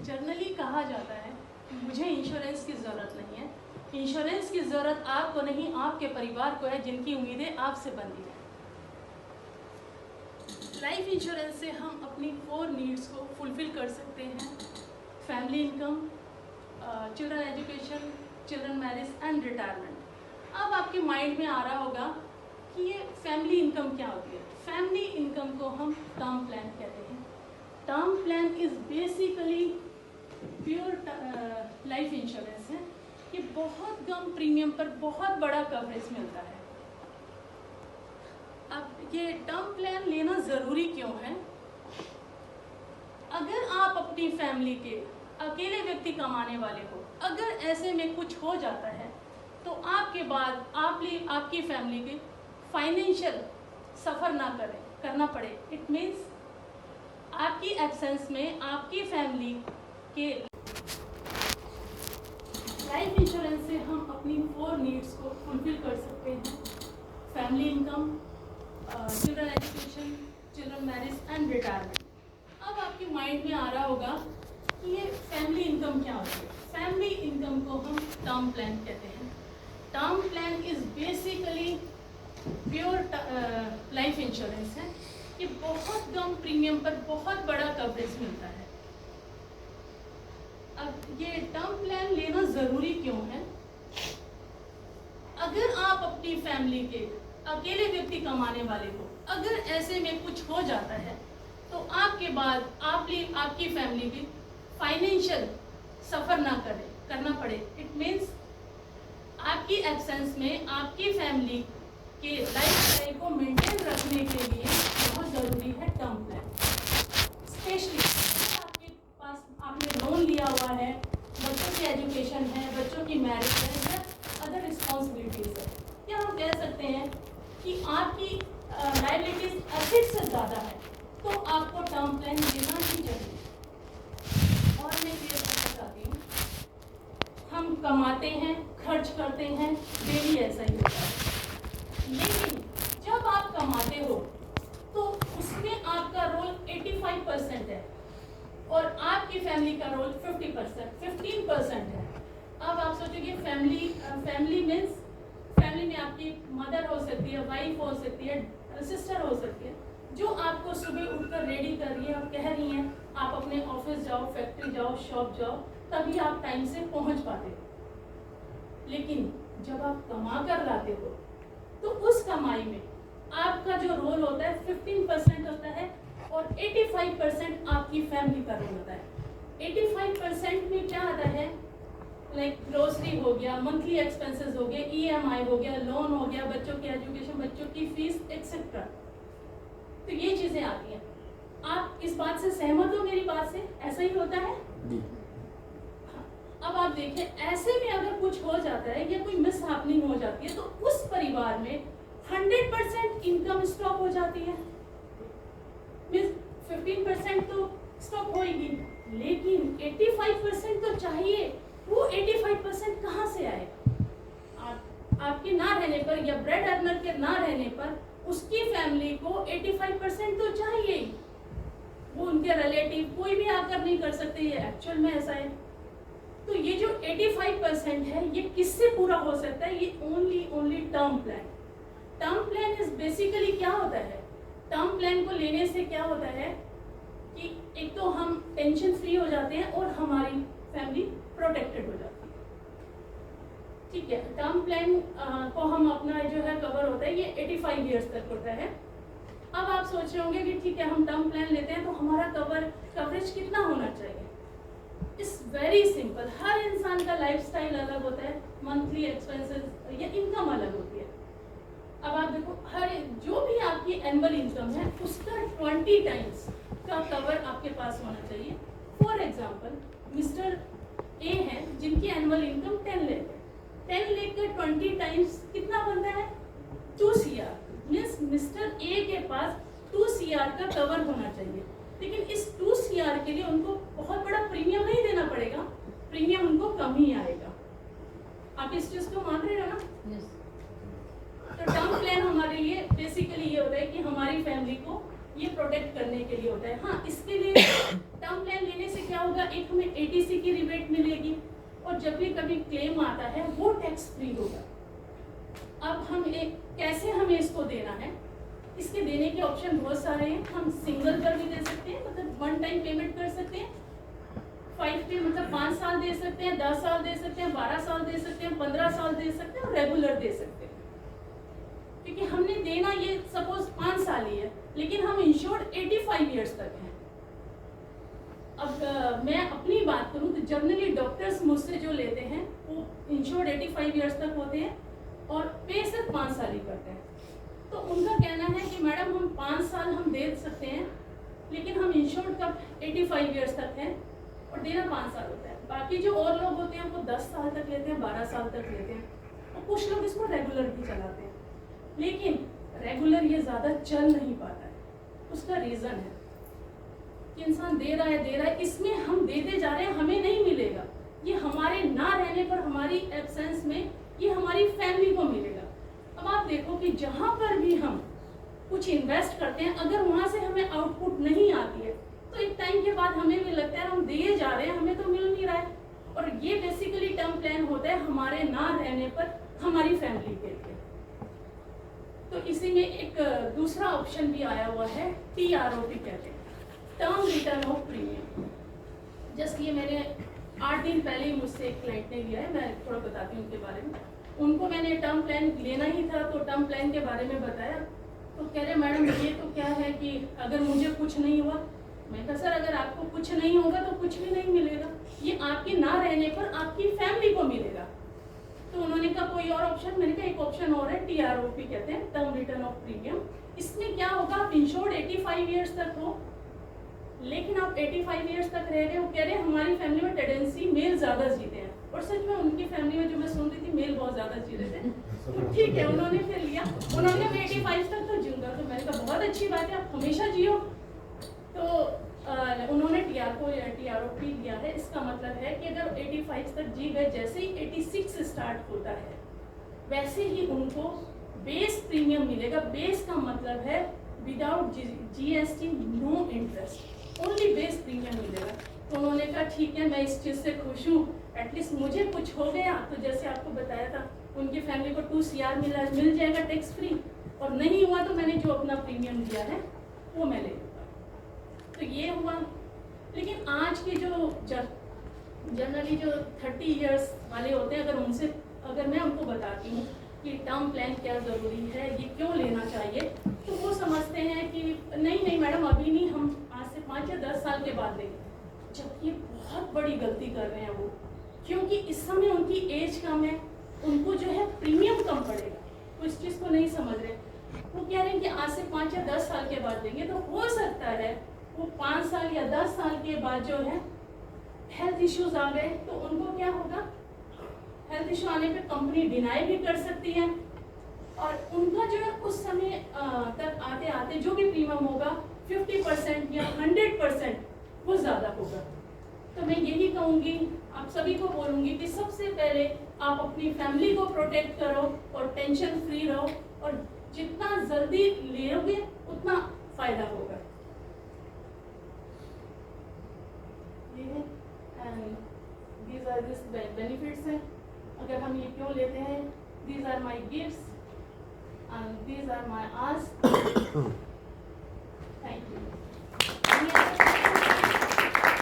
Generally कहा जाता है कि मुझे इंश्योरेंस की ज़रूरत नहीं है। इंश्योरेंस की ज़रूरत आपको नहीं, आपके परिवार को है, जिनकी उम्मीदें आपसे बंधी हैं। लाइफ इंश्योरेंस से हम अपनी 4 नीड्स को फुलफ़िल कर सकते हैं: family income, children education, children marriage and retirement. अब आपके माइंड में आ रहा होगा कि ये फैमिली इनकम क्या होती है। फैमिली इनकम को हम टर्म प्लान कहते हैं। Term plan is basically pure life insurance है। ये बहुत कम प्रीमियम पर बहुत बड़ा कवरेज मिलता है। अब ये टर्म प्लान लेना ज़रूरी क्यों है? अगर आप अपनी फैमिली के अकेले व्यक्ति कमाने वाले हो, अगर ऐसे में कुछ हो जाता है तो आपके बाद आपकी फैमिली के फाइनेंशियल सफ़र ना करना पड़े। इट मीन्स आपकी एब्सेंस में आपकी फैमिली के लाइफ इंश्योरेंस से हम अपनी 4 नीड्स को फुलफ़िल कर सकते हैं: family income, children education, children marriage and retirement. अब आपके माइंड में आ रहा होगा कि ये फैमिली इनकम क्या होती है। फैमिली इनकम को हम टर्म प्लान कहते हैं। Term plan is basically pure life insurance है। ये बहुत कम प्रीमियम पर बहुत बड़ा कवरेज मिलता है। अब ये टर्म प्लान लेना ज़रूरी क्यों है? अगर आप अपनी फैमिली के अकेले व्यक्ति कमाने वाले हो, अगर ऐसे में कुछ हो जाता है तो आपके बाद आपकी फैमिली की फाइनेंशियल सफ़र ना करना पड़े। इट मीन्स आपकी एब्सेंस में आपकी फैमिली के लाइफस्टाइल को मेंटेन रखने के लिए बहुत ज़रूरी है टर्म प्लान। स्पेशली आपके पास आपने लोन लिया हुआ है, बच्चों की एजुकेशन है, बच्चों की मैरिज है या अदर रिस्पॉन्सिबिलिटीज़ है, या हम कह सकते हैं कि आपकी लायबिलिटीज़ एसेट से ज़्यादा है, तो आपको टर्म प्लान लेना ही चाहिए। और मैं क्लियर करना चाहती हूँ, हम कमाते हैं, खर्च करते हैं, डेली ऐसा ही होता है। लेकिन जब आप कमाते हो तो उसमें आपका रोल 85% है और आपकी फैमिली का रोल 15% है। अब आप सोचोगे फैमिली मीन्स फैमिली में आपकी मदर हो सकती है, वाइफ हो सकती है, सिस्टर हो सकती है, जो आपको सुबह उठकर रेडी कर रही है और कह रही हैं आप अपने ऑफिस जाओ, फैक्ट्री जाओ, शॉप जाओ, तभी आप टाइम से पहुंच पाते हो। लेकिन जब आप कमा कर लाते हो तो उस कमाई में आपका जो रोल होता है 15% होता है और 85% आपकी फैमिली का रोल होता है। 85% में क्या आता है? लाइक ग्रोसरी हो गया, मंथली एक्सपेंसेस हो गए, EMI हो गया, लोन हो गया, बच्चों की एजुकेशन, बच्चों की फीस एक्सेट्रा। तो ये चीज़ें आती हैं। आप इस बात से सहमत हो मेरी बात से? ऐसा ही होता है? अब आप देखिए, ऐसे में अगर कुछ हो जाता है या कोई मिस हैपनिंग हो जाती है तो उस परिवार में 100% इनकम स्टॉप हो जाती है। मीन्स 15% तो स्टॉप होएगी, लेकिन 85% तो चाहिए। वो 85% कहाँ से आएगा? आपके ना रहने पर या ब्रेड अर्नर के ना रहने पर उसकी फैमिली को 85% तो चाहिए। वो उनके रिलेटिव कोई भी आकर नहीं कर सकते, ये एक्चुअल में ऐसा है। तो ये जो 85% है, ये किससे पूरा हो सकता है? ये only term plan. Term plan is basically क्या होता है? टर्म प्लान को लेने से क्या होता है कि एक तो हम टेंशन फ्री हो जाते हैं और हमारी फैमिली प्रोटेक्टेड हो जाती है। ठीक है, टर्म प्लान को हम अपना जो है कवर होता है ये 85 ईयर्स तक होता है। अब आप सोच रहे होंगे कि ठीक है, हम टर्म प्लान लेते हैं तो हमारा कवरेज कितना होना चाहिए? It's very simple. हर इंसान का लाइफस्टाइल अलग होता है, मंथली एक्सपेंसेस या इनकम अलग होती है। अब आप देखो, हर जो भी आपकी एनुअल इनकम है उसका 20 टाइम्स का कवर आपके पास होना चाहिए। फॉर एग्जांपल, मिस्टर ए हैं जिनकी एनुअल इनकम 10 लाख है। 10 लाख का 20 टाइम्स कितना बनता है? 2 CR। मीन्स मिस्टर ए के पास 2 CR का कवर होना चाहिए। लेकिन इस 2 CR के लिए उनको बहुत बड़ा प्रीमियम नहीं देना पड़ेगा, प्रीमियम उनको कम ही आएगा। आप इस चीज़ को मान रहे हो ना? yes. तो टर्म प्लान हमारे लिए बेसिकली ये होता है कि हमारी फैमिली को ये प्रोटेक्ट करने के लिए होता है। हाँ, इसके लिए टर्म प्लान लेने से क्या होगा, एक हमें एटीसी की रिबेट मिलेगी और जब भी कभी क्लेम आता है वो टैक्स फ्री होगा। अब कैसे हमें इसको देना है, इसके देने के ऑप्शन बहुत सारे हैं। हम सिंगल पर भी दे सकते हैं, मतलब वन टाइम पेमेंट कर सकते हैं, 5 पे मतलब 5 साल दे सकते हैं, 10 साल दे सकते हैं, 12 साल दे सकते हैं, 15 साल दे सकते हैं और रेगुलर दे सकते हैं। क्योंकि हमने देना ये सपोज 5 साल ही है, लेकिन हम इंश्योर्ड 85 ईयर्स तक हैं। अब मैं अपनी बात करूं तो जनरली डॉक्टर्स मुझसे जो लेते हैं वो इंश्योर्ड 85 ईयर्स तक होते हैं और पे सिर्फ 5 साल ही करते हैं। तो उनका कहना है कि मैडम हम 5 साल हम दे सकते हैं, लेकिन हम इंश्योर्ड कब 85 ईयर्स तक हैं और देना 5 साल होता है। बाकी जो और लोग होते हैं वो 10 साल तक लेते हैं, 12 साल तक लेते हैं और कुछ लोग इसको रेगुलर भी चलाते हैं। लेकिन रेगुलर ये ज़्यादा चल नहीं पाता है। उसका रीज़न है कि इंसान दे रहा है, इसमें हम देते जा रहे हैं, हमें नहीं मिलेगा। ये हमारे ना रहने पर, हमारी एब्सेंस में ये हमारी फैमिली को मिलेगा। अब आप देखो कि जहाँ पर भी हम कुछ इन्वेस्ट करते हैं, अगर वहाँ से हमें आउटपुट नहीं आती है तो एक टाइम के बाद हमें भी लगता है हम दिए जा रहे हैं, हमें तो मिल नहीं रहा है। और ये बेसिकली टर्म प्लान होता है हमारे ना रहने पर हमारी फैमिली के लिए। तो इसी में एक दूसरा ऑप्शन भी आया हुआ है, TROP कहते हैं, term return of premium. Just ये मैंने 8 दिन पहले ही मुझसे एक क्लाइंट ने लिया है, मैं थोड़ा बताती हूँ उनके बारे में। उनको मैंने टर्म प्लान लेना ही था तो टर्म प्लान के बारे में बताया, तो कह रहे मैडम ये तो क्या है कि अगर मुझे कुछ नहीं हुआ। मैं कहा सर अगर आपको कुछ नहीं होगा तो कुछ भी नहीं मिलेगा, ये आपके ना रहने पर आपकी फैमिली को मिलेगा। तो उन्होंने कहा कोई और ऑप्शन, मैंने कहा एक ऑप्शन और है, TROP कहते हैं, टर्म रिटर्न ऑफ प्रीमियम। इसमें क्या होगा, आप इंश्योर्ड 85 ईयर्स तक हो, लेकिन आप 85 ईयर्स तक रह रहे हो। कह रहे हमारी फैमिली में टेंडेंसी मेल ज़्यादा जीते हैं, और सच में उनकी फैमिली में जो मैं सुन रही थी मेल बहुत ज़्यादा जी रहे थे। तो ठीक है, उन्होंने फिर लिया, उन्होंने मैं 85 तक तो जीऊँगा। तो मैंने कहा बहुत अच्छी बात है, आप हमेशा जियो। तो उन्होंने TROP लिया है। इसका मतलब है कि अगर 85 तक जी गए, जैसे ही 86 स्टार्ट होता है वैसे ही उनको बेस प्रीमियम मिलेगा। बेस का मतलब है without GST, no interest, only base premium मिलेगा। तो उन्होंने कहा ठीक है, मैं इस चीज़ से खुश हूँ, एटलीस्ट मुझे कुछ हो गया तो जैसे आपको बताया था उनकी फैमिली को 2 CR मिल जाएगा टैक्स फ्री, और नहीं हुआ तो मैंने जो अपना प्रीमियम दिया है वो मैं ले लूँगा। तो ये हुआ। लेकिन आज के जो जनरली जो 30 ईयर्स वाले होते हैं, अगर मैं उनको बताती हूँ कि टर्म प्लान क्या ज़रूरी है, ये क्यों लेना चाहिए, तो वो समझते हैं कि नहीं मैडम अभी नहीं, हम आज से 5 या 10 साल के बाद देंगे। जबकि ये बहुत बड़ी गलती कर रहे हैं वो, क्योंकि इस समय उनकी एज कम है, उनको जो है प्रीमियम कम पड़ेगा, वो इस चीज़ को नहीं समझ रहे। वो कह रहे हैं कि आज से 5 या 10 साल के बाद देंगे, तो हो सकता है वो 5 साल या 10 साल के बाद जो है हेल्थ इश्यूज आ गए, तो उनको क्या होगा, हेल्थ इशू आने पे कंपनी डिनाई भी कर सकती है, और उनका जो है उस समय तक आते आते जो भी प्रीमियम होगा 50% या 100% वो ज़्यादा होगा। तो मैं यही कहूँगी, आप सभी को बोलूँगी कि सबसे पहले आप अपनी फैमिली को प्रोटेक्ट करो और टेंशन फ्री रहो, और जितना जल्दी लोगे उतना फ़ायदा होगा। ये है, and these are this benefits हैं। अगर हम ये क्यों लेते हैं, these are my gifts and these are my ask. Thank you.